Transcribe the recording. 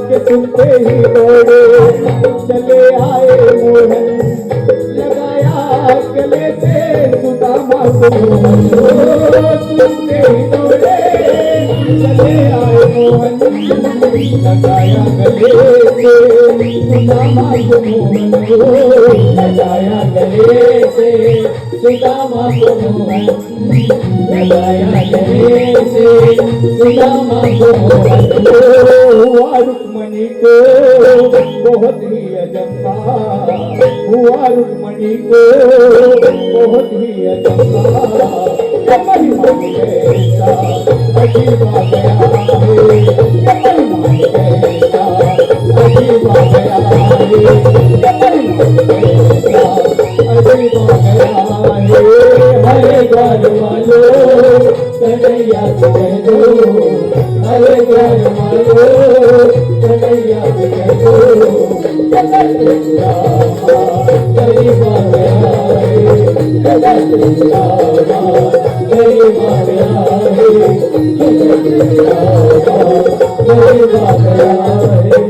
के सुनते ही दौड़े चले आए मोहन, लगाया गले से सुदामा को मोहन। सुनते ही दौड़े चले आए मोहन, लगाया गले से सुदामा को मोहन। लगाया गले से सुदामा को मोहन, लगाया गले से सुदामा को मोहन। हुआ रुक्मणी को बहुत ही अजंबा, हुआ रुक्मणी को बहुत ही अजंबा। महिमा कैसा अजीबा गया है, महिमा कैसा अजीबा गया है, महिमा कैसा अजीबा गया है। हरे घर वालों कन्हैया से कह दो, हरे घर वालों कन्हैया से कह दो, गरीबा गया है, गरीबा गया है, गरीबा गया है।